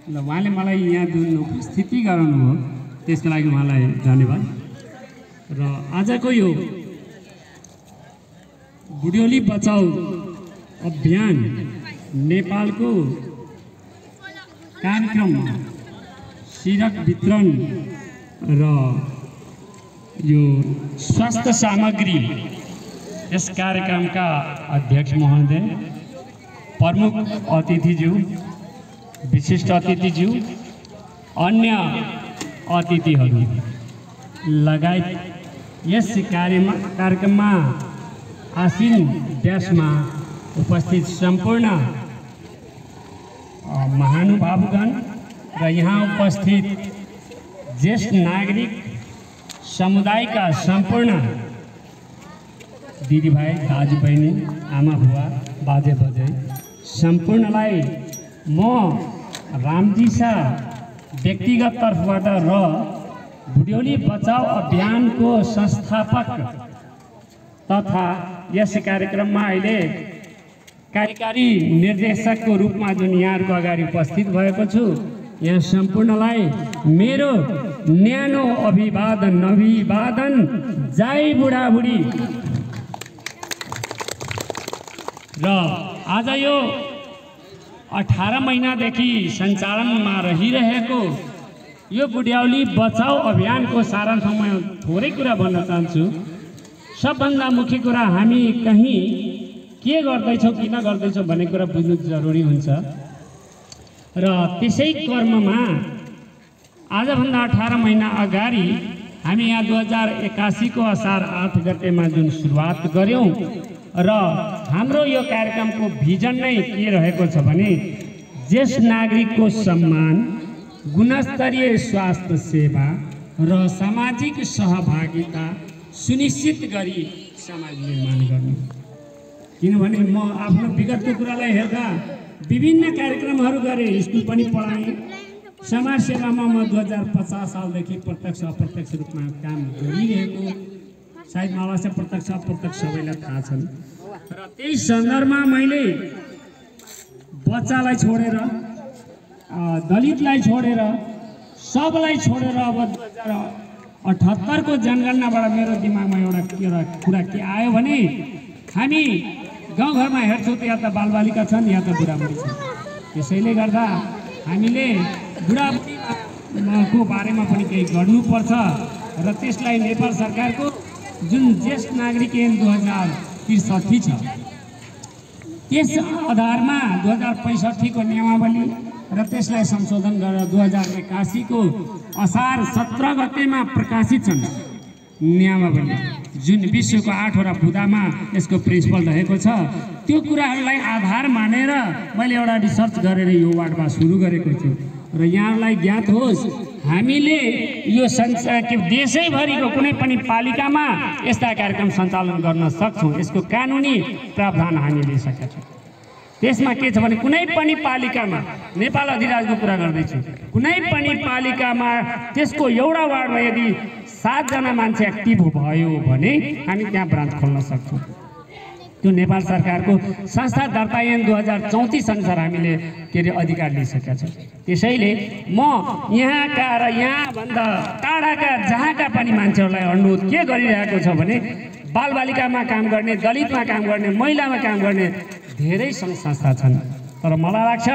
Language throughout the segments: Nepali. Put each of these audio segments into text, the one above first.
ल उहाँले मलाई यहाँ जुन उपस्थिति गराउनुभयो त्यसको लागि उहाँलाई धन्यवाद। र आजको यो बुढ्यौली बचाऊ अभियान नेपालको कार्यक्रममा सिरक वितरण र यो स्वास्थ्य सामग्री यस कार्यक्रमका अध्यक्ष महोदय, प्रमुख अतिथिज्यू, विशिष्ट अतिथिज्यू, अन्य अतिथिहरू लगायत यस कार्यक्रममा आसीन व्यासमा उपस्थित सम्पूर्ण महानुभावगण र यहाँ उपस्थित ज्येष्ठ नागरिक समुदायका सम्पूर्ण दिदीभाइ, दाजुबहिनी, आमा बुवा, बाजे बजे सम्पूर्णलाई म रामजी शाह व्यक्तिगत तर्फबाट र बुढ्यौली बचाऊ अभियानको संस्थापक तथा यस कार्यक्रममा अहिले कार्यकारी निर्देशकको रूपमा जुन यहाँहरूको अगाडि उपस्थित भएको छु, यहाँ सम्पूर्णलाई मेरो न्यानो अभिवादन जय बुढाबुढी। र आज यो 18 महिनादेखि सञ्चालनमा रहिरहेको यो बुढ्यौली बचाऊ अभियानको सारांश म थोरै कुरा भन्न चाहन्छु। सबभन्दा मुख्य कुरा हामी कहीँ के गर्दैछौँ किन गर्दैछौँ भन्ने कुरा बुझ्नु जरुरी हुन्छ। र त्यसै क्रममा आजभन्दा 18 महिना अगाडि हामी यहाँ 2081 को असार 8 गतेमा जुन सुरुवात गर्यौं र हाम्रो यो कार्यक्रमको भिजन नै के रहेको छ भने ज्येष्ठ नागरिकको सम्मान, गुणस्तरीय स्वास्थ्य सेवा र सामाजिक सहभागिता सुनिश्चित गरी समाज निर्माण गर्नु। किनभने म आफ्नो विगतको कुरालाई हेर्दा विभिन्न कार्यक्रमहरू गरे, स्कुल पनि पढाएँ, समाज सेवामा म 2050 सालदेखि प्रत्यक्ष अप्रत्यक्ष रूपमा काम गरिरहेको, सायद मलाई चाहिँ प्रत्यक्ष अप्रत्यक्ष सबैलाई थाहा छन्। र त्यही सन्दर्भमा मैले बच्चालाई छोडेर, दलितलाई छोडेर, सबलाई छोडेर अब 2078 को जनगणनाबाट मेरो दिमागमा एउटा कुरा के आयो भने हामी गाउँघरमा हेर्छौँ त या त बालबालिका छन् या त बुढाबुढी छन्। त्यसैले गर्दा हामीले बुढाबुढीको बारेमा पनि केही गर्नुपर्छ र त्यसलाई नेपाल सरकारको जुन ज्येष्ठ नागरिक ऐन 2063 छ त्यस आधारमा 2065 को नियमावली र त्यसलाई संशोधन गरेर 2081 को असार 17 गतेमा प्रकाशित छन् नियमावली, जुन विश्वको 8 वटा बुदामा यसको प्रिन्सिपल रहेको छ। त्यो कुराहरूलाई आधार मानेर मैले एउटा रिसर्च गरेर यो वार्डमा सुरु गरेको छु र यहाँलाई ज्ञात होस् हामीले यो देशैभरिको कुनै पनि पालिकामा यस्ता कार्यक्रम सञ्चालन गर्न सक्छौँ। यसको कानुनी प्रावधान हामी लिइसकेका छौँ। त्यसमा के छ भने कुनै पनि पालिकामा, नेपाल अधिराजको कुरा गर्दैछु, कुनै पनि पालिकामा त्यसको एउटा वार्डमा यदि 7 जना मान्छे एक्टिभ भयो भने हामी त्यहाँ ब्रान्च खोल्न सक्छौँ। त्यो नेपाल सरकारको संस्था दर्ता ऐन 2034 अनुसार हामीले के अरे अधिकार लिइसकेका छौँ। त्यसैले म यहाँका र यहाँभन्दा टाढाका जहाँका पनि मान्छेहरूलाई अनुरोध के गरिरहेको छ भने बालबालिकामा काम गर्ने, दलितमा काम गर्ने, महिलामा काम गर्ने धेरै सङ्घ संस्था छन्। तर मलाई लाग्छ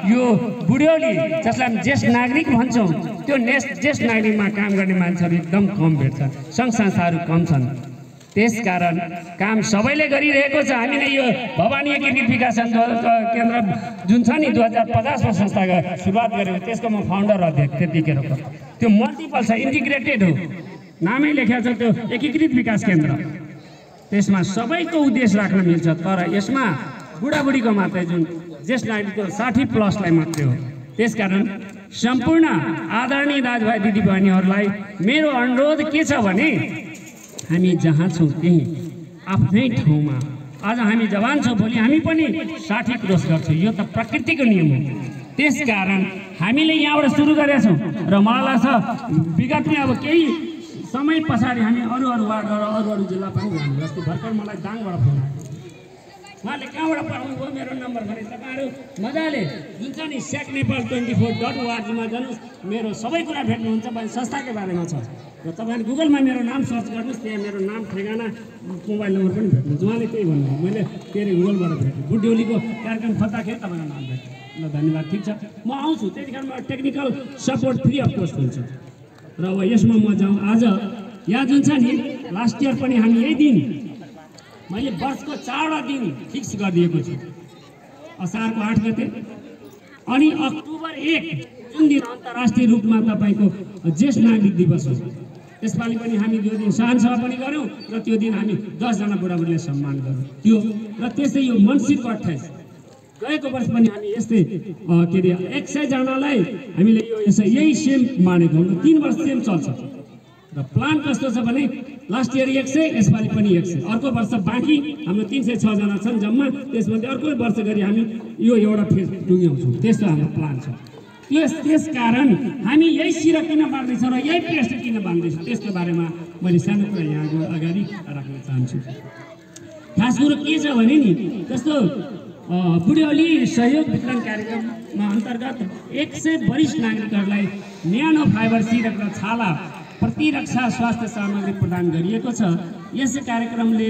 यो बुढ्यौली जसलाई हामी ज्येष्ठ नागरिक भन्छौँ त्यो ज्येष्ठ नागरिकमा काम गर्ने मान्छेहरू एकदम कम भेट्छन्, सङ्घ संस्थाहरू कम छन्। त्यसकारण काम सबैले गरिरहेको छ। हामीले यो भवानी एकीकृत विकास केन्द्र जुन छ नि 2050 मा संस्थाको सुरुवात गरेको, त्यसको म फाउन्डर अध्यक्ष त्यतिखेरको। त्यो मल्टिपल छ, इन्टिग्रेटेड हो, नामै लेखेको छ त्यो एकीकृत विकास केन्द्र। त्यसमा सबैको उद्देश्य राख्न मिल्छ, तर यसमा बुढाबुढीको मात्रै जुन ज्येष्ठ नागरिकको 60+ लाई मात्रै हो। त्यसकारण सम्पूर्ण आदरणीय दाजुभाइ दिदीबहिनीहरूलाई मेरो अनुरोध के छ भने हामी जहाँ छौँ त्यही आफ्नै ठाउँमा आज हामी जवान छौँ, भोलि हामी पनि 60 क्रस गर्छौँ। यो त प्रकृतिको नियम हो। त्यसकारण हामीले यहाँबाट सुरु गरेका छौँ र मलाई लाग्छ विगतमै अब केही समय पछाडि हामी अरू वार्ड र अरू जिल्ला पनि जान्छौँ। जस्तो भर्खर मलाई दाङबाट फोन आयो, उहाँले कहाँबाट पाउनुभयो मेरो नम्बर भने तपाईँहरू मजाले जुन छ नि SECNepal24.org मा जानुहोस्, मेरो सबै कुरा भेट्नुहुन्छ भने संस्थाको बारेमा छ र तपाईँले गुगलमा मेरो नाम सर्च गर्नुहोस्, त्यहाँ मेरो नाम ठेगाना मोबाइल नम्बर पनि भेट्नुहुन्छ। उहाँले त्यही भन्नुभयो, मैले के अरे गुगलबाट भेटेँ, बुढ्यौलीको कार्यक्रम खोज्दाखेरि तपाईँको नाम भेटेँ। ल धन्यवाद, ठिक छ, म आउँछु, त्यतिखेरमा technical support free of cost हुन्छ। र अब यसमा म जाउँ, आज यहाँ जुन छ नि लास्ट इयर पनि हामी यही दिन मैले वर्षको 4वटा दिन फिक्स गरिदिएको छु, असारको 8 गते अनि अक्टोबर 1 जुन दिन अन्तर्राष्ट्रिय रूपमा तपाईँको ज्येष्ठ नागरिक दिवस हो, त्यसपालि पनि हामी त्यो दिन सहनसभा पनि गऱ्यौँ र त्यो दिन हामी 10 जना बुढाबुढीलाई सम्मान गऱ्यौँ त्यो। र त्यस्तै यो मङ्सिरको 28 गएको वर्ष पनि हामी यस्तै के अरे 100 जनालाई हामीले यो यही सेम मानेको हौँ। 3 वर्ष सेम चल्छ र प्लान कस्तो छ भने लास्ट इयर 100, यसपालि पनि 100, अर्को वर्ष बाँकी हाम्रो 306 जना छन् जम्मा, त्यसमध्ये अर्को वर्ष गरी हामी यो एउटा फेज टुङ्ग्याउँछौँ, त्यस्तो हाम्रो प्लान छ। त्यस कारण हामी यही सिर किन बाँड्दैछौँ र यही पेस्ट किन बाँड्दैछौँ, त्यसको बारेमा मैले सानो कुरा यहाँको अगाडि राख्न चाहन्छु। खास कुरो के छ भने नि जस्तो बुढ्यौली सहयोग वितरण कार्यक्रममा अन्तर्गत 100 वरिष्ठ नागरिकहरूलाई न्यानो फाइबर सिरक र छाला प्रतिरक्षा स्वास्थ्य सामग्री प्रदान गरिएको छ। यस कार्यक्रमले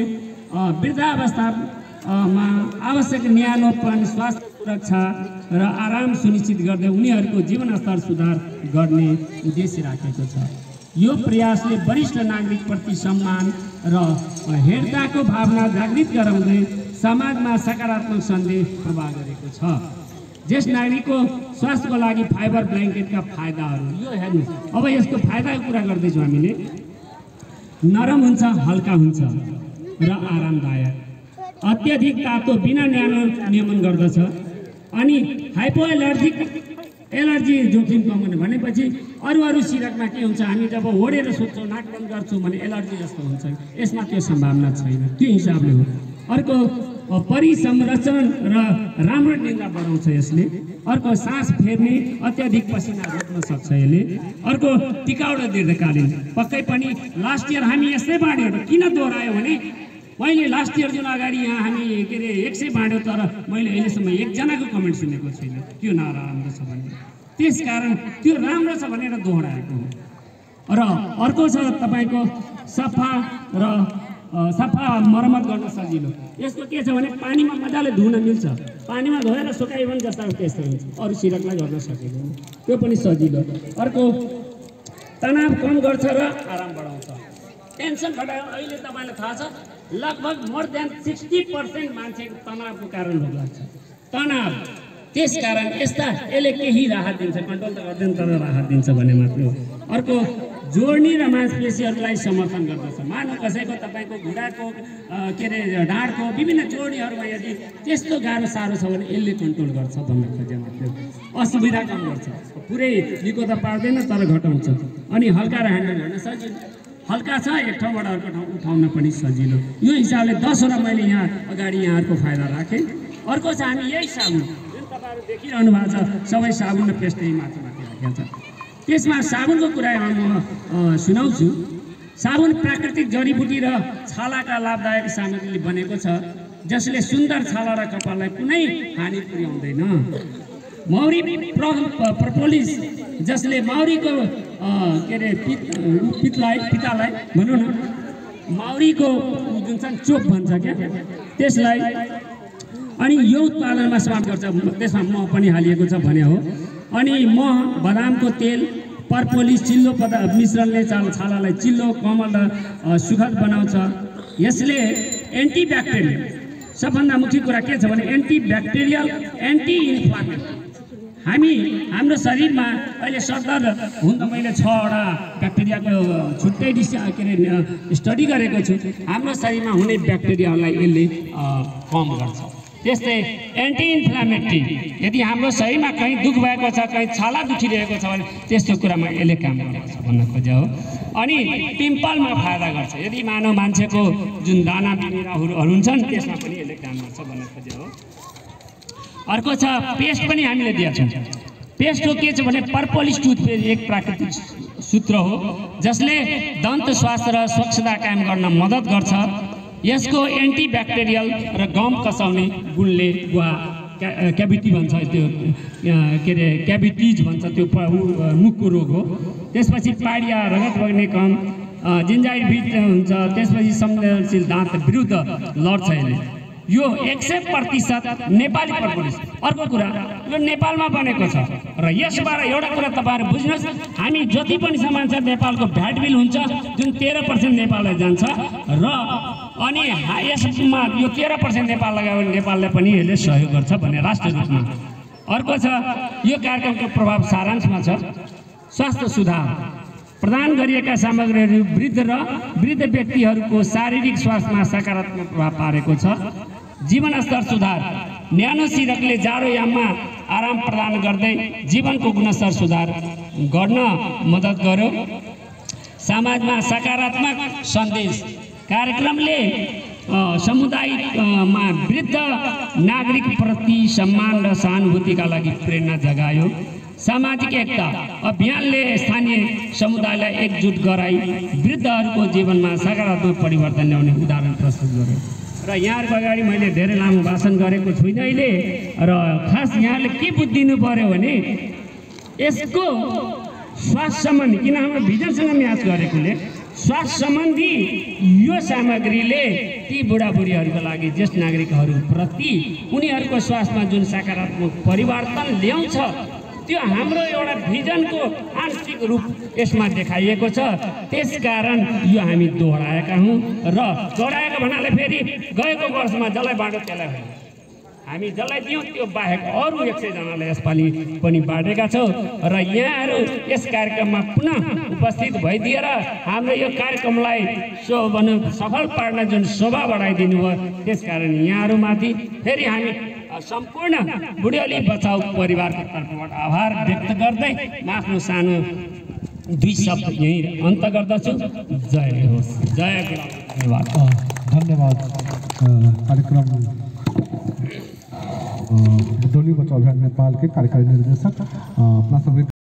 वृद्धावस्थामा आवश्यक न्यानोपन, स्वास्थ्य सुरक्षा र आराम सुनिश्चित गर्दै उनीहरूको जीवनस्तर सुधार गर्ने उद्देश्य राखेको छ। यो प्रयासले वरिष्ठ नागरिकप्रति सम्मान र हेरताको भावना जागृत गराउँदै समाजमा सकारात्मक सन्देश प्रवाह गरेको छ। ज्येष्ठ नागरिकको स्वास्थ्यको लागि फाइबर ब्ल्याङ्केटका फाइदाहरू यो हेर्नुहोस्। अब यसको फाइदाको कुरा गर्दैछौँ हामीले। नरम हुन्छ, हल्का हुन्छ र आरामदायक, अत्यधिक तातो बिना न्यानो नियमन गर्दछ अनि हाइपो एलर्जी जोखिम कम हुने भनेपछि अरू सिरकमा के हुन्छ, हामी जब ओढेर सोध्छौँ, नाक बन्द गर्छौँ भने एलर्जी जस्तो हुन्छ, यसमा त्यो सम्भावना छैन, त्यो हिसाबले हो। अर्को परिसंरक्षण र राम्रो निद्रा बढाउँछ यसले। अर्को सास फेर्ने, अत्याधिक पसिना रोक्न सक्छ यसले। अर्को टिकाउ र दीर्घकालीन, पक्कै पनि लास्ट इयर हामी यस्तै बाँड्यौँ, किन दोहोऱ्यायो भने मैले लास्ट इयर जुन अगाडि यहाँ हामी के अरे 100 बाँड्यो, तर मैले अहिलेसम्म एकजनाको कमेन्ट सुनेको छैन त्यो नराम्रो छ भने, त्यस कारण त्यो राम्रो छ भनेर दोहोऱ्याएको हो। र अर्को छ तपाईँको सफा मर्मत गर्न सजिलो। यसको के छ भने पानीमा मजाले धुन मिल्छ, पानीमा धोएर सुकाइ पनि जस्ता त्यस्तो हुन्छ, अरू सिरकलाई गर्न सकिँदैन, त्यो पनि सजिलो। अर्को तनाव कम गर्छ र आराम बढाउँछ, टेन्सन घटायो। अहिले तपाईँलाई थाहा छ लगभग मोर देन 60% मान्छेको तनावको कारण लाग्छ तनाव। त्यस कारण यसले केही राहत दिन्छ, कन्ट्रोल त गर्दैन तर राहत दिन्छ भने मात्र हो। अर्को जोड्नी र मांसपेशीहरूलाई समर्थन गर्दछ। मानव कसैको तपाईँको घुँडाको के अरे ढाडको विभिन्न जोड्नीहरूमा यदि त्यस्तो गाह्रो साह्रो छ भने यसले कन्ट्रोल गर्छ भन्न खोजे मात्र, असुविधा कम गर्छ, पुरै निको त पार्दैन तर घटाउँछ। अनि हल्का र ह्यान्डल गर्न सजिलो, हल्का छ, एक ठाउँबाट अर्को ठाउँ उठाउन पनि सजिलो। यो हिसाबले 10वटा मैले यहाँ अगाडि यहाँहरूको फाइदा राखेँ। अर्को छ हामी यही साबुन जुन तपाईँहरू देखिरहनु भएको छ, सबै साबुन र पेस्ट यही माथि राखेको छ। त्यसमा साबुनको कुरा म सुनाउँछु। साबुन प्राकृतिक जडीबुटी र छालाका लाभदायक सामग्रीले बनेको छ, जसले सुन्दर छाला र कपाललाई कुनै हानि पुर्याउँदैन। मौरी प्रोपोलिस, जसले मौरीको के अरे पितालाई भनौँ न, मौरीको जुन छ चोप भन्छ क्या त्यसलाई, अनि यो उत्पादनमा स्वाद गर्छ, त्यसमा मह पनि हालिएको छ भने हो। अनि मह, बदामको तेल, पर्पोलिस चिल्लो मिश्रणले छालालाई चिल्लो, कोमल र सुखद बनाउँछ। यसले एन्टिब्याक्टेरियल, सबभन्दा मुख्य कुरा के छ भने एन्टिब्याक्टेरियल, एन्टी इन्फ्लामेटरी। हाम्रो शरीरमा अहिले सरदर हुन त मैले 6वटा ब्याक्टेरियाको छुट्टै के अरे स्टडी गरेको छु। हाम्रो शरीरमा हुने ब्याक्टेरियालाई यसले कम गर्छ। त्यस्तै एन्टी इन्फ्लामेटरी, यदि हाम्रो शरीरमा कहीँ दुख भएको छ, कहीँ छाला दुखिरहेको छ भने त्यस्तो कुरामा यसले काम गर्छ भन्न खोजे हो। अनि पिम्पलमा फाइदा गर्छ, यदि मानव मान्छेको जुन दाना बिमिराहरू हुन्छन् त्यसमा पनि यसले काम गर्छ भन्न खोजे हो। अर्को छ पेस्ट पनि हामीले दिएका छौँ। पेस्टको के छ भने पर्पोलिस टुथपेस्ट एक प्राकृतिक सूत्र हो, जसले दन्त स्वास्थ्य र स्वच्छता कायम गर्न मद्दत गर्छ। यसको एन्टिब्याक्टेरियल र गम कसाउने गुणले गुहा क्याभिटी भन्छ त्यो के अरे क्याभिटिज भन्छ त्यो मुखको रोग हो। त्यसपछि पाडिया रगत बग्ने कम जिन्जाइटिस हुन्छ। त्यसपछि संवेदनशील दाँत विरुद्ध लड्छ यसले। यो 100% नेपाली प्रपोलिस। अर्को कुरा यो नेपालमा बनेको छ र यसबाट एउटा कुरा तपाईहरु बुझ्नुस्, हामी जति पनि सामान छ नेपालको भ्याट बिल हुन्छ जुन 13% नेपाललाई जान्छ र अनि यसमा यो 13% नेपाल लगायो भने नेपालले पनि यसले सहयोग गर्छ भन्ने राष्ट्रिय रूपमा। अर्को छ यो कार्यक्रमको प्रभाव सारांशमा छ स्वास्थ्य सुधार प्रदान गरिएका सामग्रीहरू वृद्ध व्यक्तिहरूको शारीरिक स्वास्थ्यमा सकारात्मक प्रभाव पारेको छ। जीवन स्तर सुधार न्यानो सिरकले जाडो याममा आराम प्रदान गर्दै जीवनको गुणस्तर सुधार गर्न मद्दत गर्यो। समाजमा सकारात्मक सन्देश कार्यक्रमले समुदायमा वृद्ध नागरिक प्रति सम्मान र सहानुभूतिका लागि प्रेरणा जगायो। सामाजिक एकता अभियानले स्थानीय समुदायलाई एकजुट गराई वृद्धहरूको जीवनमा सकारात्मक परिवर्तन ल्याउने उदाहरण प्रस्तुत गर्यो। र यहाँहरुको अगाडि मैले धेरै लामो भाषण गरेको छुइनँ अहिले र खास यहाँले के बुझिदिनु पर्यो भने यसको स्वास्थ्य सम्बन्धी किन हाम्रो भिजनसँग म्याच गरेकोले स्वास्थ्य सम्बन्धी यो सामग्रीले ती बुढाबुढीहरूको लागि ज्येष्ठ नागरिकहरूप्रति उनीहरूको स्वास्थ्यमा जुन सकारात्मक परिवर्तन ल्याउँछ त्यो हाम्रो एउटा भिजनको आंशिक रूप यसमा देखाइएको छ। त्यसकारण यो हामी दोहोऱ्याएका हौं र दोहोऱ्याएको भन्नाले फेरि गएको वर्षमा जसलाई बाँड्यो त्यसलाई होइन, हामी जसलाई दियौँ त्यो बाहेक अरू 100 जनाले यसपालि पनि बाँडेका छौँ र यहाँहरू यस कार्यक्रममा पुनः उपस्थित भइदिएर हाम्रो यो कार्यक्रमलाई सफल पार्न जुन शोभा बढाइदिनु भयो त्यसकारण यहाँहरूमाथि फेरि हामी सम्पूर्ण बुढ्यौली बचाउ परिवारको तर्फबाट आभार व्यक्त गर्दै म आफ्नो सानो 2 शब्द यही अन्त गर्दछु। जय होस्, जय धन्यवाद। धन्यवाद। कार्यक्रम बुढ्यौली बचाउ अभियान नेपाल के कार्यकारी निर्देशक अपना सबै